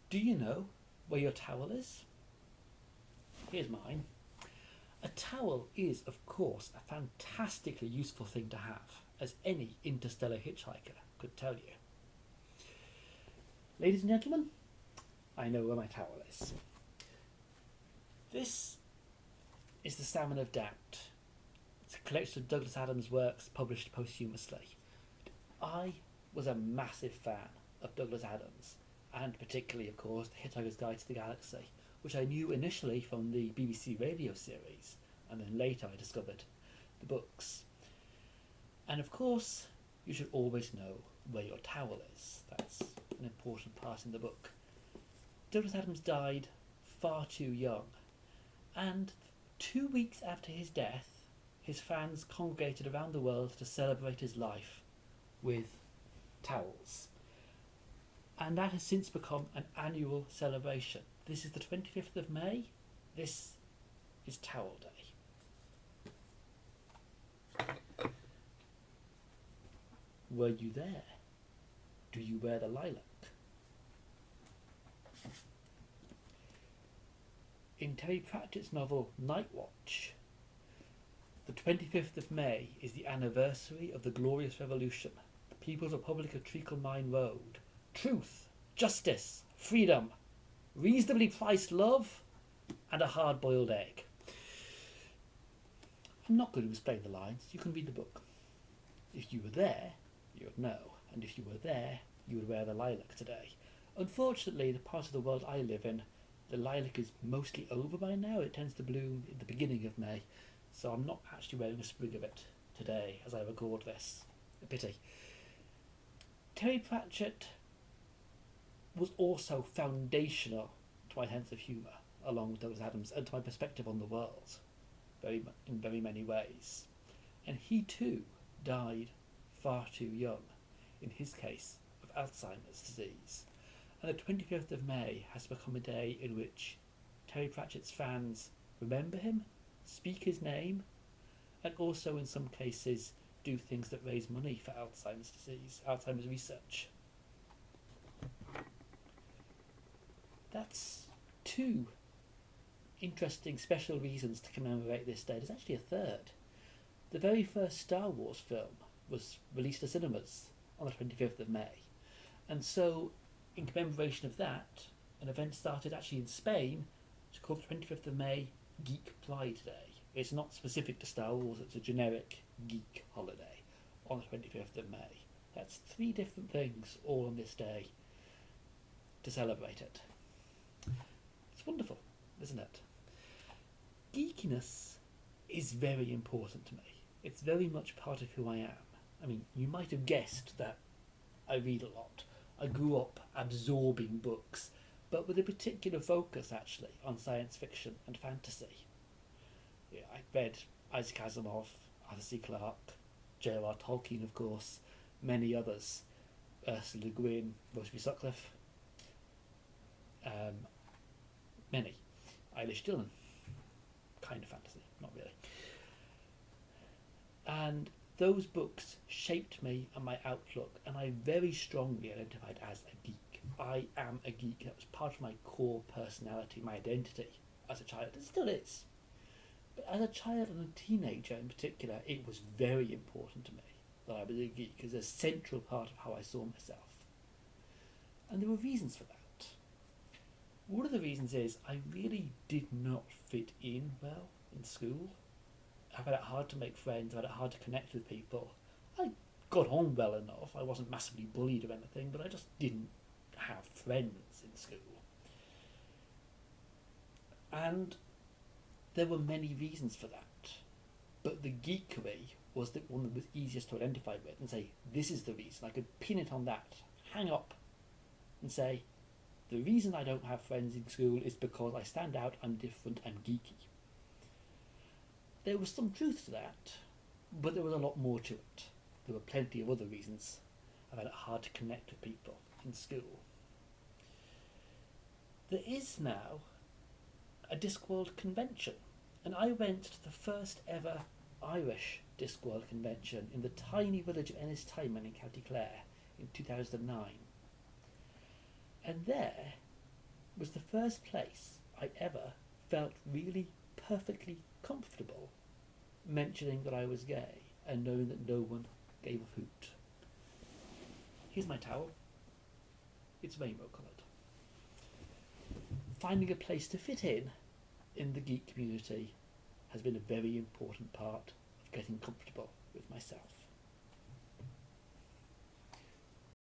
Do you know where your towel is? Here's mine. A towel is, of course, a fantastically useful thing to have, as any interstellar hitchhiker could tell you. Ladies and gentlemen, I know where my towel is. This is The Salmon of Doubt. It's a collection of Douglas Adams' works published posthumously. I was a massive fan of Douglas Adams, and particularly, of course, The Hitchhiker's Guide to the Galaxy, which I knew initially from the BBC radio series, and then later I discovered the books. And of course, you should always know where your towel is. That's an important part in the book. Douglas Adams died far too young, and 2 weeks after his death, his fans congregated around the world to celebrate his life with towels. And that has since become an annual celebration. This is the 25th of May. This is Towel Day. Were you there? Do you wear the lilac? In Terry Pratchett's novel Night Watch, the 25th of May is the anniversary of the Glorious Revolution, the People's Republic of Treacle Mine Road. Truth, justice, freedom, reasonably priced love, and a hard-boiled egg. I'm not going to explain the lines. You can read the book. If you were there, you would know. And if you were there, you would wear the lilac today. Unfortunately, the part of the world I live in, the lilac is mostly over by now. It tends to bloom in the beginning of May. So I'm not actually wearing a sprig of it today as I record this. A pity. Terry Pratchett was also foundational to my sense of humour, along with Douglas Adams, and to my perspective on the world, in very many ways. And he too died far too young, in his case of Alzheimer's disease. And the 25th of May has become a day in which Terry Pratchett's fans remember him, speak his name, and also in some cases do things that raise money for Alzheimer's disease, Alzheimer's research. That's two interesting special reasons to commemorate this day. There's actually a third. The very first Star Wars film was released to cinemas on the 25th of May. And so, in commemoration of that, an event started actually in Spain, which is called the 25th of May Geek Pride Day. It's not specific to Star Wars, it's a generic geek holiday on the 25th of May. That's three different things all on this day to celebrate it. It's wonderful, isn't it? Geekiness is very important to me. It's very much part of who I am. I mean, you might have guessed that I read a lot. I grew up absorbing books, but with a particular focus, actually, on science fiction and fantasy. Yeah, I read Isaac Asimov, Arthur C. Clarke, J.R.R. Tolkien, of course, many others, Ursula Le Guin, Rosalie Sutcliffe, many. Eilish Dillon, kind of fantasy, not really. And those books shaped me and my outlook, and I very strongly identified as a geek. I am a geek. That was part of my core personality, my identity as a child. It still is. But as a child and a teenager in particular, it was very important to me that I was a geek as a central part of how I saw myself. And there were reasons for that. One of the reasons is I really did not fit in well in school. I found it hard to make friends, I found it hard to connect with people. I got on well enough, I wasn't massively bullied or anything, but I just didn't have friends in school. And there were many reasons for that. But the geekery was the one that was easiest to identify with and say, this is the reason. I could pin it on that, hang up and say, the reason I don't have friends in school is because I stand out, I'm different, I'm geeky. There was some truth to that, but there was a lot more to it. There were plenty of other reasons I found it hard to connect with people in school. There is now a Discworld convention, and I went to the first ever Irish Discworld convention in the tiny village of Ennistimon in County Clare in 2009. And there, first place I ever felt really perfectly comfortable mentioning that I was gay and knowing that no one gave a hoot. Here's my towel. It's rainbow coloured. Finding a place to fit in the geek community has been a very important part of getting comfortable with myself.